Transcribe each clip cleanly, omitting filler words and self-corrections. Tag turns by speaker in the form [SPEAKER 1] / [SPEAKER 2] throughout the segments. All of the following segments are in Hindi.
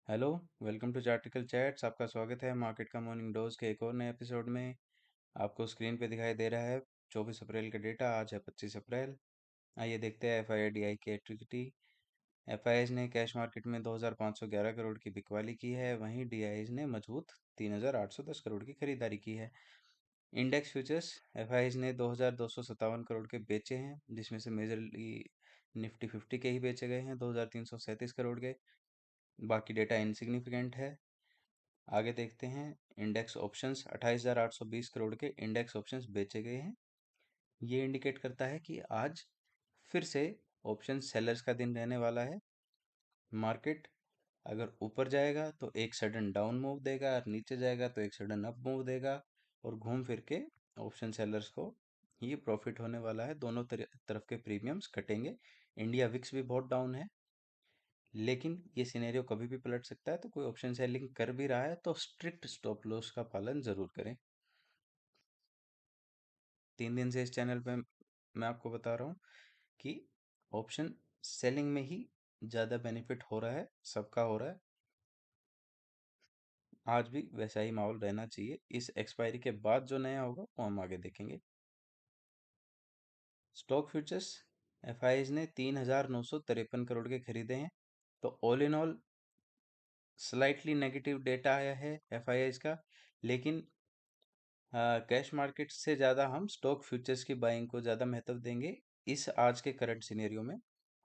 [SPEAKER 1] Hello. Welcome to Chartical Chats. आपका स्वागत है मार्केट का मॉर्निंग डोज के एक और नए एपिसोड में। आपको स्क्रीन पे दिखाई दे रहा है 24 अप्रैल का डेटा। आज है 25 अप्रैल। आइए देखते हैं एफआईआई की एक्टिविटी। एफआईआईज ने कैश मार्केट में 2511 करोड़ की बिकवाली की है, वहीं डीआईज ने मजबूत 3810 करोड़ की खरीदारी की है। इंडेक्स फ्यूचर्स एफआईआईज ने 2257 करोड़ के बेचे हैं, जिसमें से मेजरली निफ्टी 50 के ही बेचे गए हैं 2337 करोड़ के। बाकी डेटा इनसिग्निफिकेंट है। आगे देखते हैं। इंडेक्स ऑप्शंस 28,820 करोड़ के इंडेक्स ऑप्शंस बेचे गए हैं। ये इंडिकेट करता है कि आज फिर से ऑप्शन सेलर्स का दिन रहने वाला है। मार्केट अगर ऊपर जाएगा तो एक सडन डाउन मूव देगा, और नीचे जाएगा तो एक सडन अप मूव देगा, और घूम फिर के ऑप्शन सेलर्स को ये प्रॉफिट होने वाला है। दोनों तरफ के प्रीमियम्स कटेंगे। इंडिया विक्स भी बहुत डाउन है, लेकिन ये सिनेरियो कभी भी पलट सकता है। तो कोई ऑप्शन सेलिंग कर भी रहा है तो स्ट्रिक्ट स्टॉप लॉस का पालन जरूर करें। 3 दिन से इस चैनल पे मैं आपको बता रहा हूँ कि ऑप्शन सेलिंग में ही ज़्यादा बेनिफिट हो रहा है, सबका हो रहा है। आज भी वैसा ही माहौल रहना चाहिए। इस एक्सपायरी के बाद जो नया होगा वो हम आगे देखेंगे। स्टॉक फ्यूचर्स एफआईज ने 3,953 करोड़ के खरीदे हैं। तो all in all slightly negative data आया है एफआईआईज का, लेकिन कैश मार्केट से ज़्यादा हम स्टॉक फ्यूचर्स की बाइंग को ज़्यादा महत्व देंगे इस आज के करंट सिनेरियो में।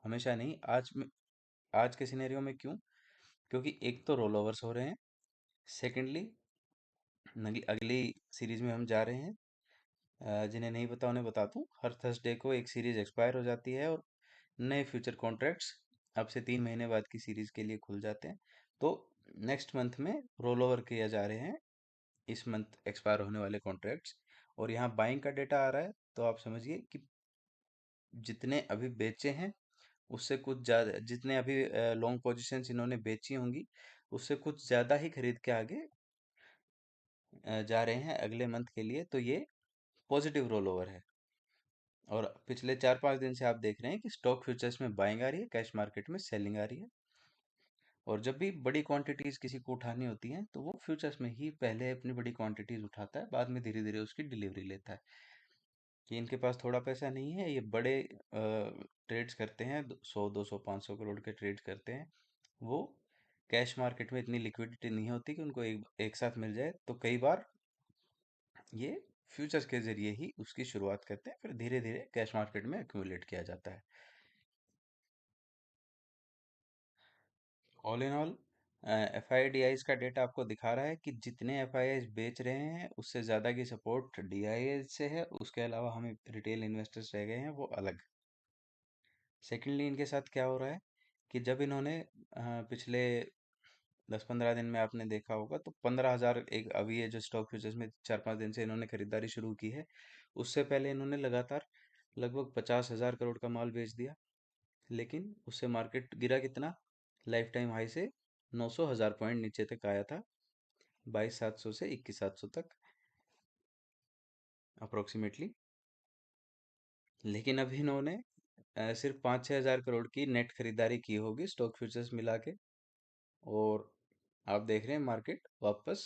[SPEAKER 1] हमेशा नहीं, आज के सिनेरियो में। क्यों? क्योंकि एक तो रोल ओवर्स हो रहे हैं। सेकेंडली अगली सीरीज में हम जा रहे हैं। जिन्हें नहीं पता उन्हें बता दूं, हर थर्सडे को एक सीरीज एक्सपायर हो जाती है, और नए फ्यूचर कॉन्ट्रैक्ट्स अब से 3 महीने बाद की सीरीज के लिए खुल जाते हैं। तो नेक्स्ट मंथ में रोल ओवर किया जा रहे हैं इस मंथ एक्सपायर होने वाले कॉन्ट्रैक्ट्स। और यहाँ बाइंग का डेटा आ रहा है, तो आप समझिए कि जितने अभी बेचे हैं उससे कुछ ज़्यादा, जितने अभी लॉन्ग पोजीशंस इन्होंने बेची होंगी उससे कुछ ज़्यादा ही खरीद के आगे जा रहे हैं अगले मंथ के लिए। तो ये पॉजिटिव रोल ओवर है। और पिछले 4-5 दिन से आप देख रहे हैं कि स्टॉक फ्यूचर्स में बाइंग आ रही है, कैश मार्केट में सेलिंग आ रही है। और जब भी बड़ी क्वांटिटीज किसी को उठानी होती हैं तो वो फ्यूचर्स में ही पहले अपनी बड़ी क्वांटिटीज उठाता है, बाद में धीरे धीरे उसकी डिलीवरी लेता है। कि इनके पास थोड़ा पैसा नहीं है, ये बड़े ट्रेड्स करते हैं, 100, 200, 500 करोड़ के ट्रेड्स करते हैं। वो कैश मार्केट में इतनी लिक्विडिटी नहीं होती कि उनको एक साथ मिल जाए। तो कई बार ये फ्यूचर्स के जरिए ही उसकी शुरुआत करते हैं, फिर धीरे धीरे कैश मार्केट में एक्यूमुलेट किया जाता है। All in all F I D eyes का डेटा आपको दिखा रहा है कि जितने एफ आई आईज बेच रहे हैं उससे ज़्यादा की सपोर्ट डी आई एज से है। उसके अलावा हमें रिटेल इन्वेस्टर्स रह गए हैं वो अलग। सेकेंडली इनके साथ क्या हो रहा है कि जब इन्होंने पिछले 10-15 दिन में आपने देखा होगा तो 15,000, एक अभी ये जो स्टॉक फ्यूचर्स में 4-5 दिन से इन्होंने खरीदारी शुरू की है, उससे पहले इन्होंने लगातार लगभग 50,000 करोड़ का माल बेच दिया। लेकिन उससे मार्केट गिरा कितना? लाइफ टाइम हाई से 900,000 पॉइंट नीचे तक आया था, 22,700 से 21,700 तक अप्रोक्सीमेटली। लेकिन अभी इन्होंने सिर्फ 5-6 हज़ार करोड़ की नेट खरीदारी की होगी स्टॉक फ्यूचर्स मिला के। और आप देख रहे हैं मार्केट वापस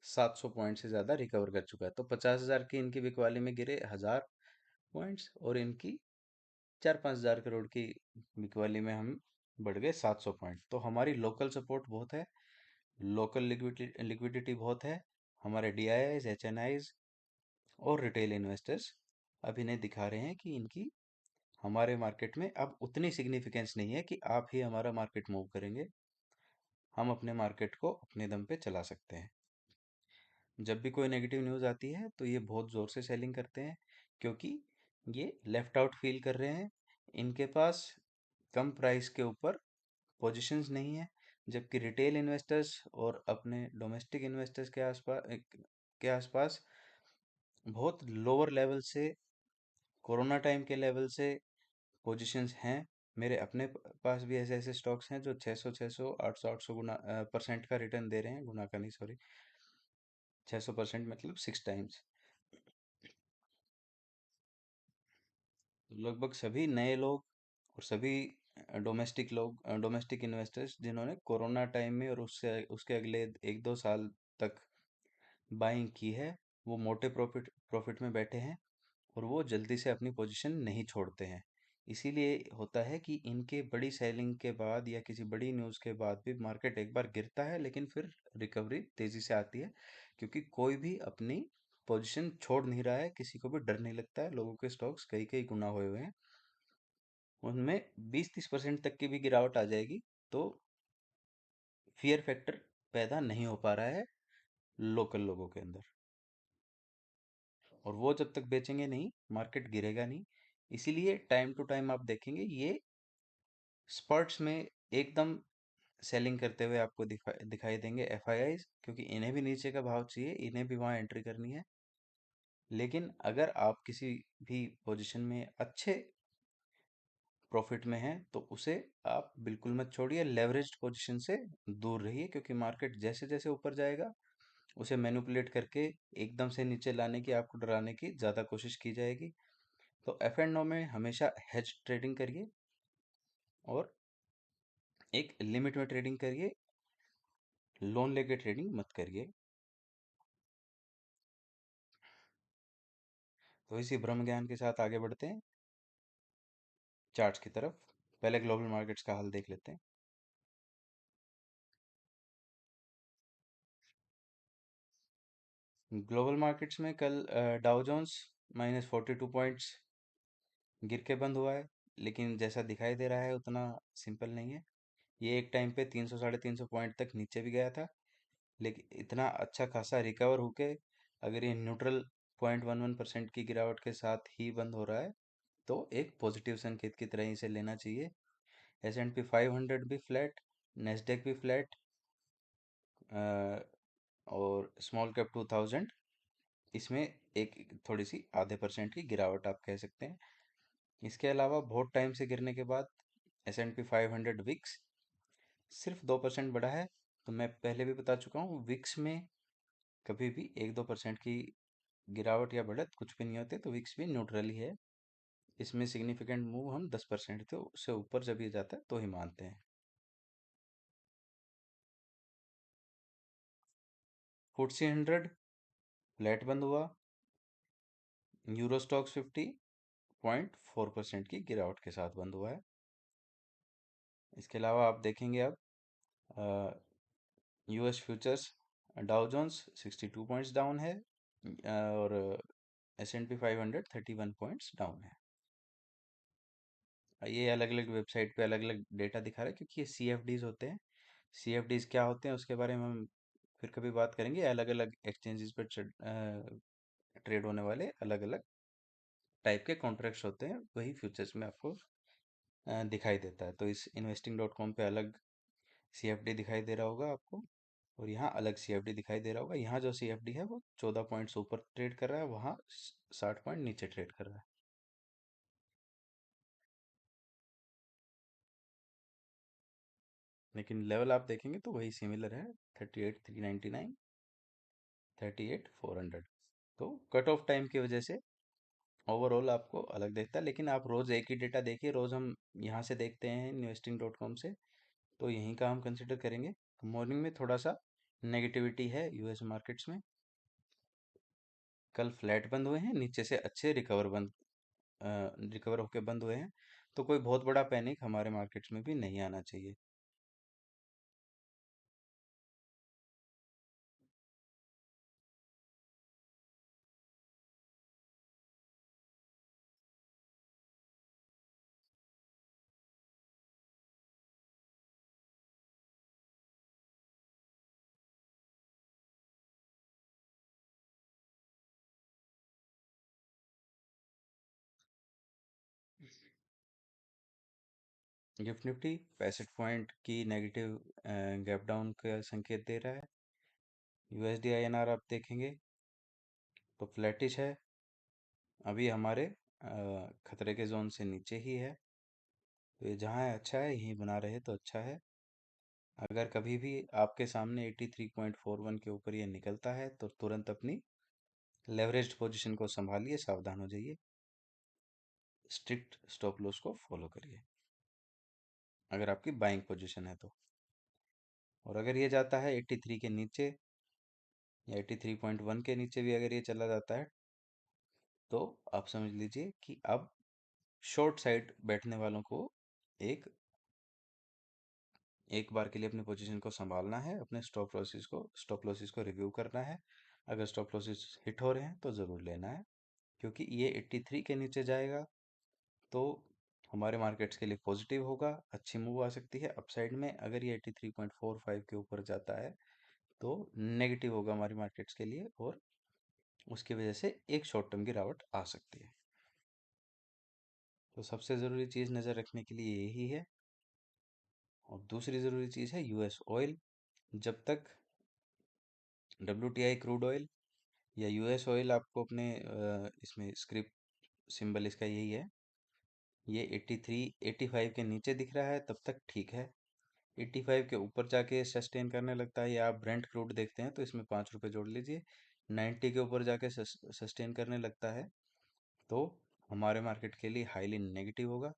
[SPEAKER 1] 700 पॉइंट से ज़्यादा रिकवर कर चुका है। तो 50,000 की इनकी बिकवाली में गिरे 1,000 पॉइंट्स, और इनकी 4-5 हज़ार करोड़ की बिकवाली में हम बढ़ गए 700 पॉइंट। तो हमारी लोकल सपोर्ट बहुत है, लोकल लिक्विडिटी बहुत है। हमारे D I Is, H N Is और रिटेल इन्वेस्टर्स अब इन्हें दिखा रहे हैं कि इनकी हमारे मार्केट में अब उतनी सिग्निफिकेंस नहीं है कि आप ही हमारा मार्केट मूव करेंगे। हम अपने मार्केट को अपने दम पे चला सकते हैं। जब भी कोई नेगेटिव न्यूज़ आती है तो ये बहुत ज़ोर से सेलिंग करते हैं, क्योंकि ये लेफ्ट आउट फील कर रहे हैं। इनके पास कम प्राइस के ऊपर पोजीशंस नहीं है, जबकि रिटेल इन्वेस्टर्स और अपने डोमेस्टिक इन्वेस्टर्स के आसपास बहुत लोअर लेवल से, कोरोना टाइम के लेवल से पोजीशंस हैं। मेरे अपने पास भी ऐसे ऐसे स्टॉक्स हैं जो 600 800 गुना परसेंट का रिटर्न दे रहे हैं। गुना का नहीं, सॉरी, 600% मतलब 6 टाइम्स। लगभग सभी नए लोग और सभी डोमेस्टिक लोग, डोमेस्टिक इन्वेस्टर्स जिन्होंने कोरोना टाइम में और उससे उसके अगले 1-2 साल तक बाइंग की है, वो मोटे प्रॉफिट प्रॉफिट में बैठे हैं और वो जल्दी से अपनी पोजीशन नहीं छोड़ते हैं। इसीलिए होता है कि इनके बड़ी सेलिंग के बाद या किसी बड़ी न्यूज़ के बाद भी मार्केट एक बार गिरता है, लेकिन फिर रिकवरी तेज़ी से आती है, क्योंकि कोई भी अपनी पोजीशन छोड़ नहीं रहा है, किसी को भी डर नहीं लगता है। लोगों के स्टॉक्स कई कई गुना हुए हुए हैं, उनमें 20-30% तक की भी गिरावट आ जाएगी तो फियर फैक्टर पैदा नहीं हो पा रहा है लोकल लोगों के अंदर, और वो जब तक बेचेंगे नहीं मार्केट गिरेगा नहीं। इसीलिए टाइम टू टाइम आप देखेंगे ये स्पर्ट्स में एकदम सेलिंग करते हुए आपको दिखाई देंगे एफआईआईज, क्योंकि इन्हें भी नीचे का भाव चाहिए, इन्हें भी वहाँ एंट्री करनी है। लेकिन अगर आप किसी भी पोजीशन में अच्छे प्रॉफिट में हैं तो उसे आप बिल्कुल मत छोड़िए, लेवरेज्ड पोजीशन से दूर रहिए, क्योंकि मार्केट जैसे जैसे ऊपर जाएगा उसे मैनिपुलेट करके एकदम से नीचे लाने की, आपको डराने की ज़्यादा कोशिश की जाएगी। तो एफ एंड ओ में हमेशा हेज ट्रेडिंग करिए और एक लिमिट में ट्रेडिंग करिए, लोन लेके ट्रेडिंग मत करिए। तो इसी ब्रह्म ज्ञान के साथ आगे बढ़ते हैं चार्ट्स की तरफ। पहले ग्लोबल मार्केट्स का हाल देख लेते हैं। ग्लोबल मार्केट्स में कल डाउ जोन्स -42 पॉइंट्स गिर के बंद हुआ है, लेकिन जैसा दिखाई दे रहा है उतना सिंपल नहीं है। ये एक टाइम पे 300 350 पॉइंट तक नीचे भी गया था, लेकिन इतना अच्छा खासा रिकवर होके अगर ये न्यूट्रल 0.11% की गिरावट के साथ ही बंद हो रहा है तो एक पॉजिटिव संकेत की तरह इसे लेना चाहिए। S&P 500 भी फ्लैट, नेस्डेक भी फ्लैट, और स्मॉल कैप 2000 इसमें एक थोड़ी सी आधे% की गिरावट आप कह सकते हैं। इसके अलावा बहुत टाइम से गिरने के बाद S&P 500 विक्स सिर्फ 2% बढ़ा है। तो मैं पहले भी बता चुका हूँ, विक्स में कभी भी 1-2% की गिरावट या बढ़त कुछ भी नहीं होती, तो विक्स भी न्यूट्रल ही है। इसमें सिग्निफिकेंट मूव हम 10% थे उससे ऊपर जब ये जाता है तो ही मानते हैं। FTSE 100 फ्लैट बंद हुआ, यूरो स्टॉक्स 50 0.4% की गिरावट के साथ बंद हुआ है। इसके अलावा आप देखेंगे अब US futures, Dow Jones 62 points down है, और S&P 500 31 पॉइंट्स डाउन है। ये अलग अलग वेबसाइट पे अलग अलग डेटा दिखा रहा है, क्योंकि ये CFDs होते हैं। CFDs क्या होते हैं उसके बारे में हम फिर कभी बात करेंगे। अलग अलग एक्सचेंजेस पर ट्रेड होने वाले अलग अलग टाइप के कॉन्ट्रैक्ट्स होते हैं, वही फ्यूचर्स में आपको दिखाई देता है। तो इस investing.com पे अलग CFD दिखाई दे रहा होगा आपको, और यहाँ अलग CFD दिखाई दे रहा होगा। यहाँ जो CFD है वो 14 पॉइंट्स ऊपर ट्रेड कर रहा है, वहाँ 60 पॉइंट नीचे ट्रेड कर रहा है। लेकिन लेवल आप देखेंगे तो वही सिमिलर है, 38,399, 38,400। तो कट ऑफ टाइम की वजह से ओवरऑल आपको अलग देखता है, लेकिन आप रोज़ एक ही डेटा देखिए। रोज़ हम यहाँ से देखते हैं investing.com से, तो यहीं का हम कंसिडर करेंगे। मॉर्निंग में थोड़ा सा नेगेटिविटी है यूएस मार्केट्स में, कल फ्लैट बंद हुए हैं, नीचे से अच्छे रिकवर होकर बंद हुए हैं, तो कोई बहुत बड़ा पैनिक हमारे मार्केट्स में भी नहीं आना चाहिए। गिफ्ट निफ्टी 65 पॉइंट की नेगेटिव गैप डाउन का संकेत दे रहा है। USD INR आप देखेंगे तो फ्लैटिश है, अभी हमारे खतरे के जोन से नीचे ही है। तो ये जहाँ है अच्छा है, यहीं बना रहे तो अच्छा है। अगर कभी भी आपके सामने 83.41 के ऊपर ये निकलता है तो तुरंत अपनी लेवरेज्ड पोजीशन को संभालिए, सावधान हो जाइए, स्ट्रिक्ट स्टॉप लॉस को फॉलो करिए। अगर आपकी बाइंग पोजीशन है तो। और अगर ये जाता है 83 के नीचे या 83.1 के नीचे भी अगर ये चला जाता है, तो आप समझ लीजिए कि अब शॉर्ट साइड बैठने वालों को एक एक बार के लिए अपनी पोजीशन को संभालना है, अपने स्टॉप लॉसेस को रिव्यू करना है। अगर स्टॉप लॉसेस हिट हो रहे हैं तो ज़रूर लेना है, क्योंकि ये 83 के नीचे जाएगा तो हमारे मार्केट्स के लिए पॉजिटिव होगा, अच्छी मूव आ सकती है अपसाइड में। अगर ये 83.45 के ऊपर जाता है तो नेगेटिव होगा हमारी मार्केट्स के लिए, और उसकी वजह से एक शॉर्ट टर्म गिरावट आ सकती है। तो सबसे ज़रूरी चीज़ नज़र रखने के लिए यही है। और दूसरी ज़रूरी चीज़ है यूएस ऑयल। जब तक WTI क्रूड ऑयल या यूएस ऑयल आपको अपने इसमें स्क्रिप्ट सिंबल इसका यही है, ये 83 85 के नीचे दिख रहा है तब तक ठीक है। 85 के ऊपर जाके सस्टेन करने लगता है, या आप ब्रेंट क्रूड देखते हैं तो इसमें ₹5 जोड़ लीजिए, 90 के ऊपर जाके सस्टेन करने लगता है तो हमारे मार्केट के लिए हाईली नेगेटिव होगा।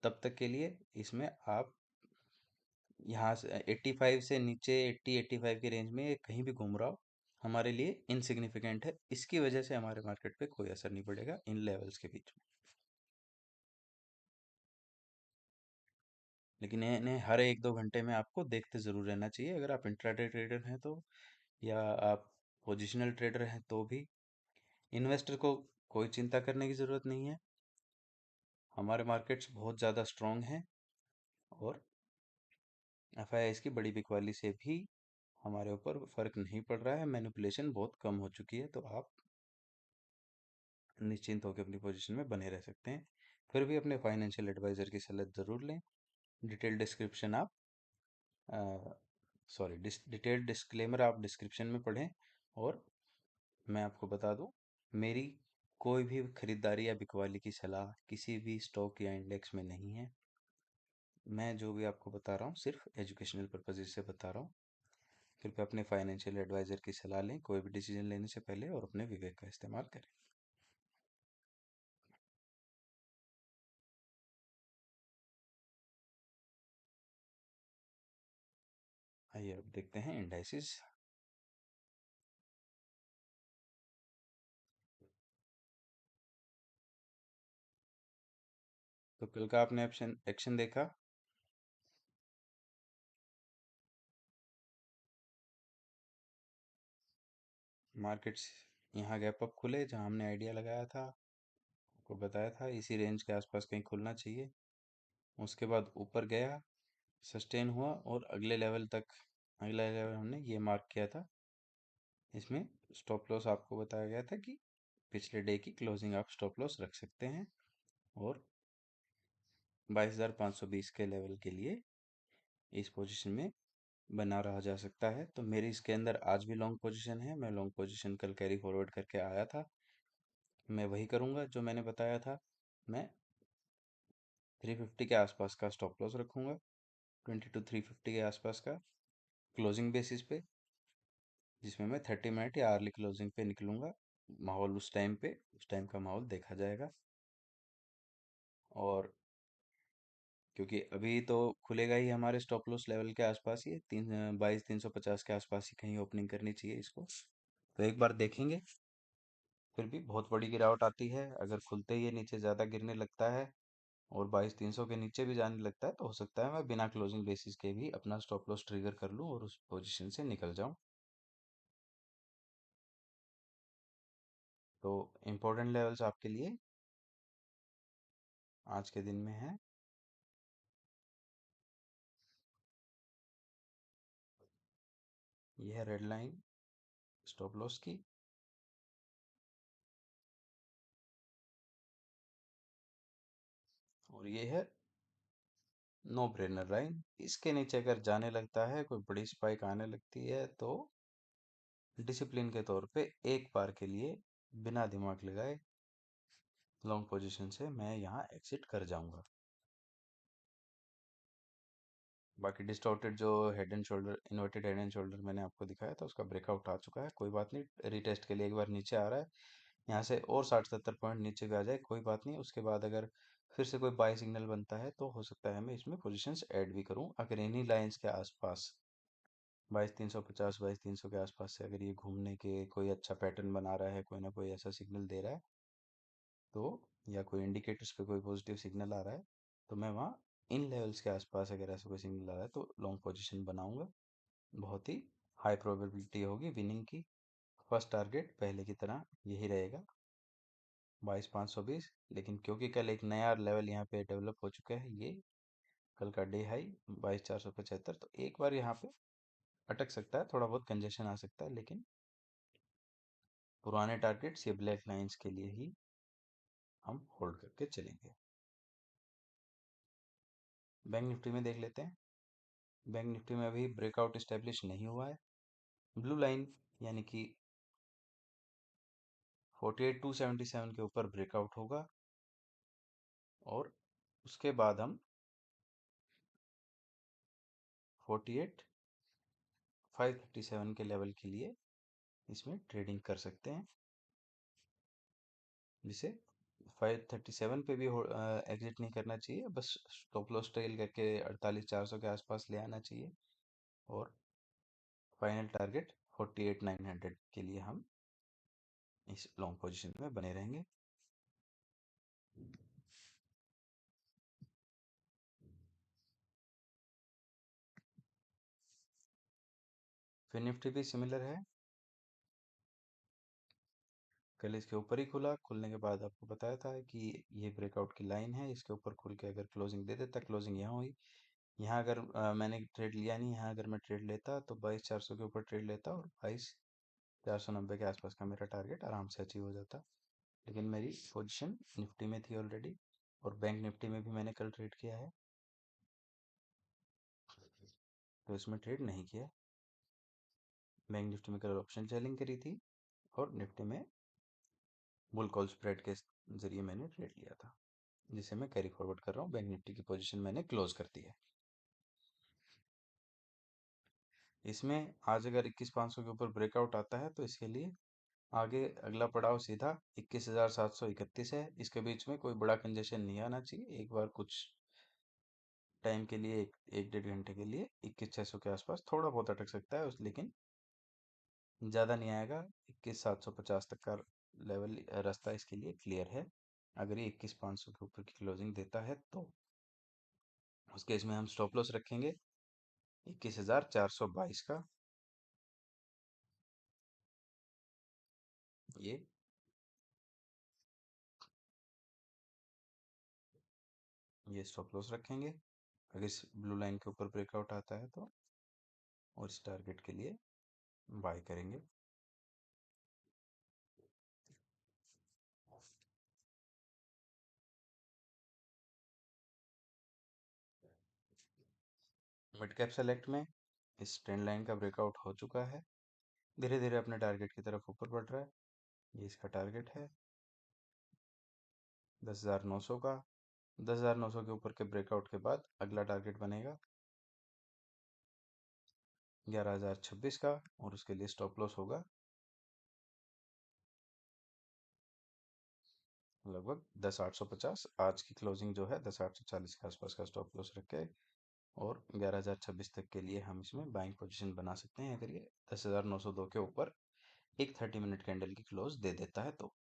[SPEAKER 1] तब तक के लिए इसमें आप यहाँ से 85 से नीचे 85 की रेंज में ये कहीं भी घूम रहा हो, हमारे लिए इनसिग्निफिकेंट है। इसकी वजह से हमारे मार्केट पे कोई असर नहीं पड़ेगा इन लेवल्स के बीच में। लेकिन इन्हें हर 1-2 घंटे में आपको देखते ज़रूर रहना चाहिए, अगर आप इंट्राडे ट्रेडर हैं तो, या आप पोजिशनल ट्रेडर हैं तो भी। इन्वेस्टर को कोई चिंता करने की ज़रूरत नहीं है, हमारे मार्केट्स बहुत ज़्यादा स्ट्रॉन्ग हैं, और एफआईआईज़ की बड़ी बिकवाली से भी हमारे ऊपर फ़र्क नहीं पड़ रहा है, मैनिपुलेशन बहुत कम हो चुकी है, तो आप निश्चिंत होकर अपनी पोजीशन में बने रह सकते हैं। फिर भी अपने फाइनेंशियल एडवाइज़र की सलाह ज़रूर लें। डिटेल डिस्क्रिप्शन आप सॉरी डिटेल डिस्क्लेमर आप डिस्क्रिप्शन में पढ़ें। और मैं आपको बता दूं, मेरी कोई भी खरीदारी या बिकवाली की सलाह किसी भी स्टॉक या इंडेक्स में नहीं है। मैं जो भी आपको बता रहा हूँ सिर्फ एजुकेशनल पर्पजेज से बता रहा हूँ। कृपया अपने फाइनेंशियल एडवाइज़र की सलाह लें कोई भी डिसीजन लेने से पहले, और अपने विवेक का इस्तेमाल करें। आइए अब देखते हैं इंडाइसिस। तो कल का आपने एक्शन एक्शन देखा। मार्केट्स यहाँ गैप अप खुले जहाँ हमने आइडिया लगाया था, आपको बताया था इसी रेंज के आसपास कहीं खुलना चाहिए। उसके बाद ऊपर गया, सस्टेन हुआ, और अगला लेवल हमने ये मार्क किया था। इसमें स्टॉप लॉस आपको बताया गया था कि पिछले डे की क्लोजिंग आप स्टॉप लॉस रख सकते हैं, और 22,520 के लेवल के लिए इस पोजीशन में बना रहा जा सकता है। तो मेरी इसके अंदर आज भी लॉन्ग पोजीशन है, मैं लॉन्ग पोजीशन कल कैरी फॉरवर्ड करके आया था, मैं वही करूँगा जो मैंने बताया था। मैं 350 के आसपास का स्टॉप लॉस रखूँगा, 22 350 के आसपास का क्लोजिंग बेसिस पे, जिसमें मैं 30 मिनट या अर्ली क्लोजिंग पे निकलूँगा। माहौल उस टाइम का माहौल देखा जाएगा। और क्योंकि अभी तो खुलेगा ही हमारे स्टॉप लॉस लेवल के आसपास ही, 22,350 के आसपास ही कहीं ओपनिंग करनी चाहिए इसको। तो एक बार देखेंगे। फिर भी बहुत बड़ी गिरावट आती है, अगर खुलते ही ये नीचे ज़्यादा गिरने लगता है और 22,300 के नीचे भी जाने लगता है, तो हो सकता है मैं बिना क्लोजिंग बेसिस के भी अपना स्टॉप लॉस ट्रिगर कर लूँ और उस पोजीशन से निकल जाऊँ। तो इम्पोर्टेंट लेवल्स आपके लिए आज के दिन में है, ये है रेड लाइन स्टॉप लॉस की, और ये है नो ब्रेनर लाइन। इसके नीचे अगर जाने लगता है, कोई बड़ी स्पाइक आने लगती है, तो डिसिप्लिन के तौर पे एक बार के लिए बिना दिमाग लगाए लॉन्ग पोजीशन से मैं यहाँ एग्जिट कर जाऊंगा। बाकी डिस्टॉर्टेड जो head and shoulder, inverted head and shoulder मैंने आपको दिखाया था, उसका ब्रेकआउट आ चुका है, कोई बात नहीं। रीटेस्ट के लिए एक बार नीचे आ रहा है, यहाँ से और 60-70 पॉइंट नीचे भी आ जाए कोई बात नहीं। उसके बाद अगर फिर से कोई बाय सिग्नल बनता है तो हो सकता है मैं इसमें पोजीशंस ऐड भी करूं, अगर इन्हीं लाइंस के आसपास 22,350 22,300 के आसपास से अगर ये घूमने के कोई अच्छा पैटर्न बना रहा है, कोई ना कोई ऐसा सिग्नल दे रहा है तो, या कोई इंडिकेटर्स पे कोई पॉजिटिव सिग्नल आ रहा है तो मैं वहाँ इन लेवल्स के आसपास अगर ऐसा कोई सिग्नल आ रहा है तो लॉन्ग पोजीशन बनाऊंगा। बहुत ही हाई प्रोबेबिलिटी होगी विनिंग की। फर्स्ट टारगेट पहले की तरह यही रहेगा, 22,520। लेकिन क्योंकि कल एक नया लेवल यहाँ पे डेवलप हो चुका है, ये कल का डे हाई 22,475, तो एक बार यहाँ पे अटक सकता है, थोड़ा बहुत कंजेशन आ सकता है, लेकिन पुराने टारगेट्स ये ब्लैक लाइंस के लिए ही हम होल्ड करके चलेंगे। बैंक निफ्टी में देख लेते हैं। बैंक निफ्टी में अभी ब्रेकआउट इस्टेब्लिश नहीं हुआ है। ब्लू लाइन यानी कि 48,277 के ऊपर ब्रेकआउट होगा और उसके बाद हम 48,537 के लेवल के लिए इसमें ट्रेडिंग कर सकते हैं, जिसे 537 पे भी एग्जिट नहीं करना चाहिए, बस स्टॉप लॉस ट्रेल करके 48,400 के आसपास ले आना चाहिए और फाइनल टारगेट 48,900 के लिए हम इस लॉन्ग पोजीशन में बने रहेंगे। फिर निफ्टी भी सिमिलर है, कल इसके ऊपर ही खुला, खुलने के बाद आपको बताया था कि ये ब्रेकआउट की लाइन है, इसके ऊपर खुल के अगर क्लोजिंग दे देता, क्लोजिंग यहाँ हुई, यहाँ अगर मैंने ट्रेड लिया नहीं, यहाँ अगर मैं ट्रेड लेता तो 22,400 के ऊपर ट्रेड लेता और 22,490 के आसपास का मेरा टारगेट आराम से अचीव हो जाता। लेकिन मेरी पोजीशन निफ्टी में थी ऑलरेडी और बैंक निफ्टी में भी मैंने कल ट्रेड किया है, तो इसमें ट्रेड नहीं किया। बैंक निफ्टी में कल ऑप्शन सेलिंग करी थी और निफ्टी में बुल कॉल स्प्रेड के जरिए मैंने ट्रेड लिया था, जिसे मैं कैरी फॉरवर्ड कर रहा हूँ। बैंक निफ्टी की पोजीशन मैंने क्लोज कर दी है। इसमें आज अगर 21,500 के ऊपर ब्रेकआउट आता है तो इसके लिए आगे अगला पड़ाव सीधा 21,731 है। इसके बीच में कोई बड़ा कंजेशन नहीं आना चाहिए। एक बार कुछ टाइम के लिए, एक डेढ़ घंटे के लिए 21,600 के आसपास थोड़ा बहुत अटक सकता है उस, लेकिन ज़्यादा नहीं आएगा। 21,750 तक का लेवल रास्ता इसके लिए क्लियर है। अगर ये 21,500 के ऊपर की क्लोजिंग देता है तो उस केस में हम स्टॉप लॉस रखेंगे 21,422 का। ये ये स्टॉप लॉस रखेंगे अगर इस ब्लू लाइन के ऊपर ब्रेकआउट आता है तो, और इस टारगेट के लिए बाय करेंगे। मिड कैप सेलेक्ट में इस ट्रेंड लाइन का ब्रेकआउट हो चुका है, धीरे धीरे अपने टारगेट की तरफ ऊपर बढ़ रहा है। ये इसका टारगेट है 10,900 का। 10,900 के ऊपर के ब्रेकआउट के बाद अगला टारगेट बनेगा 11,026 का और उसके लिए स्टॉप लॉस होगा लगभग 10,850। आज की क्लोजिंग जो है 10,840 के आसपास का स्टॉप लॉस रखे और 11,026 तक के लिए हम इसमें बाइंग पोजीशन बना सकते हैं, अगर ये 10,902 के ऊपर एक 30 मिनट कैंडल की क्लोज दे देता है तो।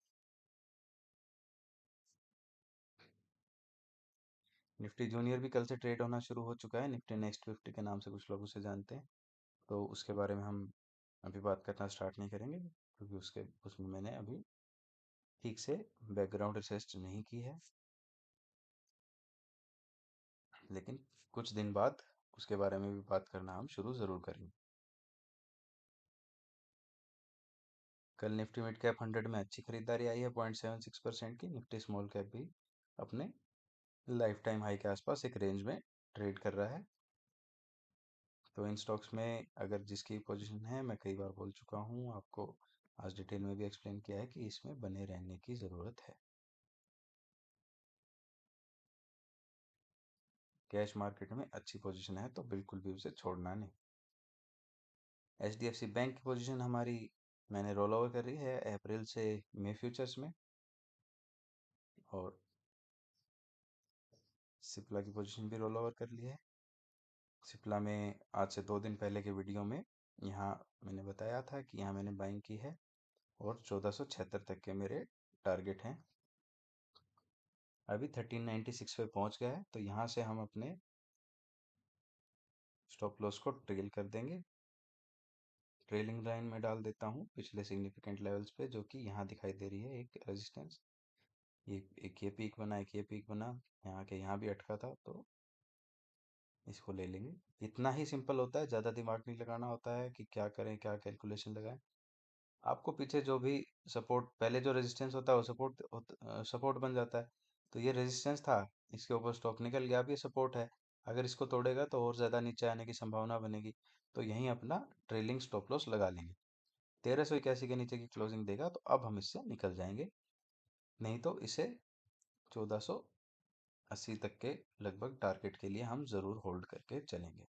[SPEAKER 1] निफ्टी जूनियर भी कल से ट्रेड होना शुरू हो चुका है, निफ्टी नेक्स्ट 50 के नाम से कुछ लोग उसे जानते हैं, तो उसके बारे में हम अभी बात करना स्टार्ट नहीं करेंगे, क्योंकि उसमें मैंने अभी ठीक से बैकग्राउंड रिसर्च नहीं की है। लेकिन कुछ दिन बाद उसके बारे में भी बात करना हम शुरू ज़रूर करेंगे। कल निफ्टी मिड कैप 100 में अच्छी खरीदारी आई है 0.76% की। निफ्टी स्मॉल कैप भी अपने लाइफ टाइम हाई के आसपास एक रेंज में ट्रेड कर रहा है। तो इन स्टॉक्स में अगर जिसकी पोजीशन है, मैं कई बार बोल चुका हूँ आपको, आज डिटेल में भी एक्सप्लेन किया है कि इसमें बने रहने की ज़रूरत है। कैश मार्केट में अच्छी पोजीशन है तो बिल्कुल भी उसे छोड़ना नहीं। HDFC बैंक की पोजीशन हमारी मैंने रोल ओवर करी है अप्रैल से मई फ्यूचर्स में, और सिप्ला की पोजीशन भी रोल ओवर कर ली है। सिप्ला में आज से 2 दिन पहले के वीडियो में यहाँ मैंने बताया था कि यहाँ मैंने बाइंग की है और 1476 तक के मेरे टारगेट हैं। अभी 1396 पे पहुंच गया है, तो यहाँ से हम अपने स्टॉप लॉस को ट्रेल कर देंगे। ट्रेलिंग लाइन में डाल देता हूँ पिछले सिग्निफिकेंट लेवल्स पे, जो कि यहाँ दिखाई दे रही है एक रेजिस्टेंस। ये एक ये पीक बना, एक ये पीक बना, यहाँ के यहाँ भी अटका था, तो इसको ले लेंगे। इतना ही सिंपल होता है, ज़्यादा दिमाग नहीं लगाना होता है कि क्या करें, क्या कैलकुलेशन लगाएं। आपको पीछे जो भी सपोर्ट, पहले जो रेजिस्टेंस होता है वो सपोर्ट बन जाता है। तो ये रेजिस्टेंस था, इसके ऊपर स्टॉक निकल गया, अब ये सपोर्ट है। अगर इसको तोड़ेगा तो और ज़्यादा नीचे आने की संभावना बनेगी, तो यहीं अपना ट्रेलिंग स्टॉप लॉस लगा लेंगे। 1381 के नीचे की क्लोजिंग देगा तो अब हम इससे निकल जाएंगे, नहीं तो इसे 1480 तक के लगभग टारगेट के लिए हम ज़रूर होल्ड करके चलेंगे।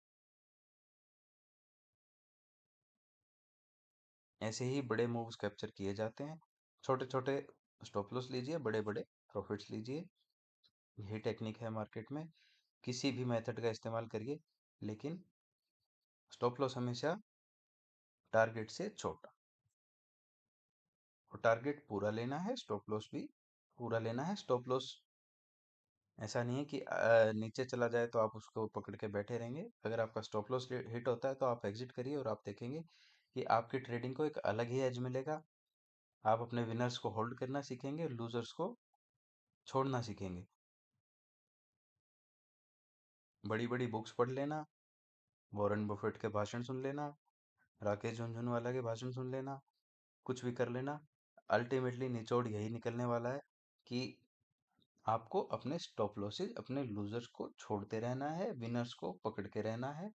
[SPEAKER 1] ऐसे ही बड़े मूव्स कैप्चर किए जाते हैं। छोटे छोटे स्टॉप लॉस लीजिए, बड़े बड़े प्रॉफिट्स लीजिए। यही टेक्निक है मार्केट में। किसी भी मेथड का इस्तेमाल करिए, लेकिन स्टॉप लॉस हमेशा टारगेट से छोटा, और टारगेट पूरा लेना है, स्टॉप लॉस भी पूरा लेना है। स्टॉप लॉस ऐसा नहीं है कि नीचे चला जाए तो आप उसको पकड़ के बैठे रहेंगे। अगर आपका स्टॉप लॉस हिट होता है तो आप एग्जिट करिए, और आप देखेंगे कि आपकी ट्रेडिंग को एक अलग ही एज मिलेगा। आप अपने विनर्स को होल्ड करना सीखेंगे, लूजर्स को छोड़ना सीखेंगे। बड़ी बड़ी बुक्स पढ़ लेना, वॉरेन बफेट के भाषण सुन लेना, राकेश झुनझुनवाला के भाषण सुन लेना, कुछ भी कर लेना, अल्टीमेटली निचोड़ यही निकलने वाला है कि आपको अपने स्टॉप लॉसेस, अपने लूजर्स को छोड़ते रहना है, विनर्स को पकड़ के रहना है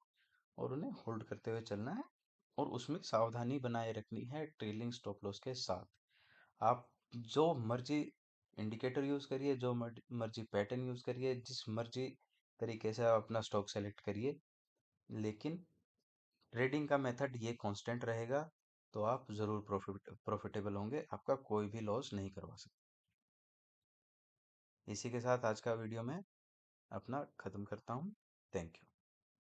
[SPEAKER 1] और उन्हें होल्ड करते हुए चलना है। और उसमें सावधानी बनाए रखनी है ट्रेलिंग स्टॉप लॉस के साथ। आप जो मर्जी इंडिकेटर यूज करिए, जो मर्जी पैटर्न यूज करिए, जिस मर्जी तरीके से आप अपना स्टॉक सेलेक्ट करिए, लेकिन ट्रेडिंग का मेथड ये कांस्टेंट रहेगा, तो आप ज़रूर प्रॉफिटेबल होंगे, आपका कोई भी लॉस नहीं करवा सकता। इसी के साथ आज का वीडियो मैं अपना ख़त्म करता हूँ। Thank you.